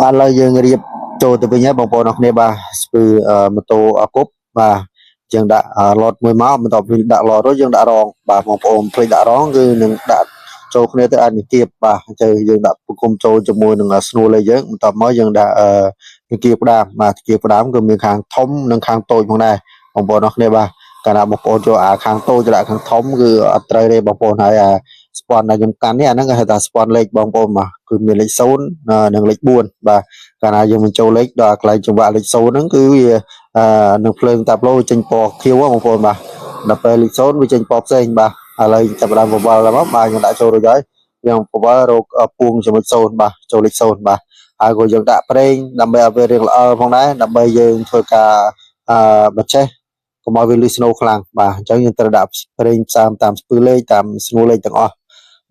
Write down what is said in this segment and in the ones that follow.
បានឡើយយើងរៀបចូលទៅវិញហើយបងប្អូនអរគ្នាបាទស្ពឺម៉ូតូអាគប់បាទយើងដាក់ឡតមួយមកបន្ទាប់ពីដាក់ឡតរួចយើងដាក់រងបាទបងប្អូនភ្លេចដាក់រងគឺនឹងដាក់ចូលគ្នាទៅអាចនិទាបបាទអញ្ចឹងយើងដាក់ពុគុំចូលជាមួយនឹងស្នូលលេខយើងបន្ទាប់មកយើងដាក់និគាផ្ដាមបាទនិគាផ្ដាមគឺមានខាងធំនិងខាងតូចផងដែរបងប្អូនអរគ្នាបាទកាលណាបងប្អូនចូលខាងតូចដាក់ខាងធំគឺអត់ត្រូវទេបងប្អូនហើយស្ពាន់ដែលខ្ញុំកាន់នេះអាហ្នឹងគេហៅថាស្ពាន់លេខបងប្អូនបាទគឺមានលេខ0និងលេខ4បាទកាលណាយើងបញ្ចូលលេខដល់កន្លែងចង្វាក់លេខ0ហ្នឹងគឺវានឹងភ្លើងតាប់ឡូចេញពណ៌ខៀវបងប្អូនបាទដល់ពេលលេខ0វាចេញពណ៌ផ្សេងបាទឥឡូវចាប់ផ្ដើមបវល់មកបាទយើងដាក់ចូលរួចហើយយើងបវល់រកពួងជាមួយ0បាទចូលលេខ0បាទហើយក៏យើងដាក់ប្រេងដើម្បីឲ្យវារៀងល្អផងដែរដើម្បីយើងធ្វើការបញ្ចេះកុំឲ្យវាលឺស្នូខ្លាំងបាទអញ្ចឹងយើងត្រូវដាក់ប្រេងផ្សាមតាមស្ពឺលេខតាមស្នូលលេខទាំងអស់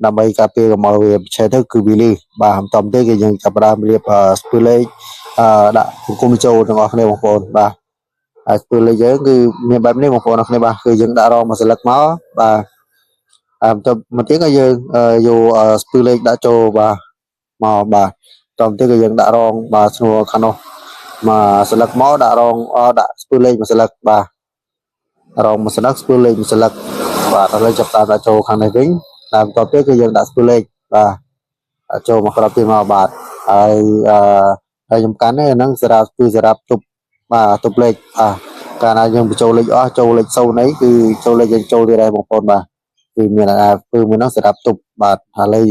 ដើម្បីការពារកុំឲ្យវាបញ្ឆេះទៅគឺវាលឺបាទបន្តទៅគឺយើងចាប់ផ្ដើមរៀបស្ពឺលេខដាក់សង្គមចូលទាំងអស់គ្នាបងប្អូនបាទហើយស្ពឺលេខយើងគឺមានបែបនេះបងប្អូនអរគ្នាបាទគឺយើងដាក់រងមួយស្លឹកមកបាទបន្តមកទៀតក៏យើងយកស្ពឺលេខដាក់ចូលបាទមកបាទបន្តទៅគឺយើងដាក់រងបាទស្នួលខាងនោះមកស្លឹកមកដាក់រងដាក់ស្ពឺលេខមួយស្លឹកបាទរងមួយស្លឹកស្ពឺលេខមួយស្លឹកបាទឥឡូវចាប់តាមដាក់ចូលខាងនេះវិញហើយបន្ទាប់ទៀតគឺយើងដាក់ស្ពឺលេខបាទចូលមកក្របទៀតមកបាទហើយហើយសំខាន់នេះហ្នឹងសារ៉ាប់គឺសារ៉ាប់ទប់បាទទប់លេខកាលណាយើងបញ្ចូលលេខអស់ចូលលេខ0អីគឺចូលលេខយើងចូលទៀតហើយបងប្អូនបាទគឺមានគឺមួយហ្នឹងសម្រាប់ទប់បាទឥឡូវ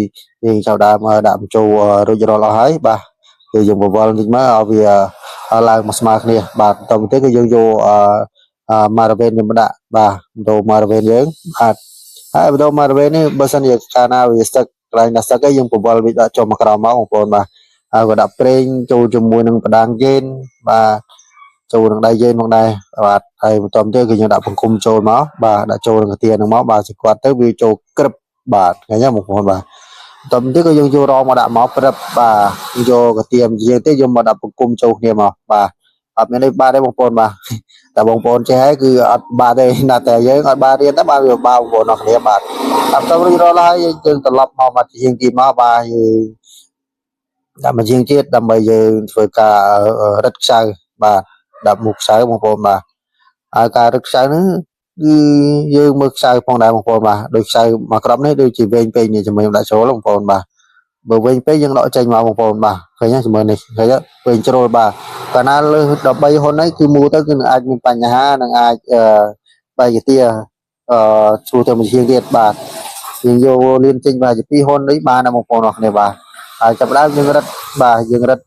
យើងចាប់ដើមដាក់បញ្ចូលរួចរាល់អស់ហើយបាទគឺយើងបវល់តិចមកឲ្យវាឡើងមកស្មើគ្នាបាទបន្តទៅគឺយើងយកម៉ារ៉ាវេនយើងដាក់បាទបន្ទោម៉ារ៉ាវេនយើងបាទហើយបន្ទោម៉ារ៉ាវេននេះបើសិនជាកាលណាវាស្ទឹកកន្លែងដាក់ស្ទឹកយើងបវល់វាដាក់ចុះមកក្រោមមកបងប្អូនបាទហើយក៏ដាក់ប្រេងចូលជាមួយនឹងបដាងយេនបាទចូលនឹងដៃយេនផងដែរបាទហើយបន្ទាប់ទៅគឺយើងដាក់បង្គំចូលមកបាទដាក់ចូលនឹងកាទៀនហ្នឹងមកបាទស្គាត់ទៅវាចូលក្រឹបបាទឃើញទេបងប្អូនបាទបន្ទាប់ទៅក៏យើងយករងមកដាក់មកព្រឹបបាទយកកាទៀនយើងទៅយកមកដាក់បង្គំចូលគ្នាមកបាទអត់មានអីបាទទេបងប្អូនបាទតែបងប្អូនចេះហើយគឺអត់បាទទេណាតែយើងអត់បាទរៀនទៅបាទវាបាទបងប្អូនអរគ្នាបាទតាមទៅរួចរាល់ហើយយើងត្រឡប់មកមកជាងទៀតមកបាទយើងដាក់មកជាងទៀតដើម្បីយើងធ្វើការរឹតខ្សៅបាទដាក់មុខខ្សៅបងប្អូនបាទហើយការរឹតខ្សៅហ្នឹងគឺយើងមើលខ្សៅផងដែរបងប្អូនបាទដូចខ្សៅមួយក្របនេះដូចជាវែងពេកនេះជំនួយដាក់ចូលបងប្អូនបាទបើវែងពេកយើងដកចេញមកបងប្អូនបាទឃើញទេជំនួយនេះឃើញទេវែងជ្រុលបាទកាលណាលើស13ហ៊ុនហ្នឹងគឺមូលទៅគឺនឹងអាចមានបញ្ហានឹងអាចបែកជាទាជ្រុលទៅមួយជាងទៀតបាទយើងយកលៀនចេញបាទជា2ហ៊ុននេះបានណាបងប្អូនអរគ្នាបាទហើយចាប់ដើមយើងរឹតបាទយើងរឹត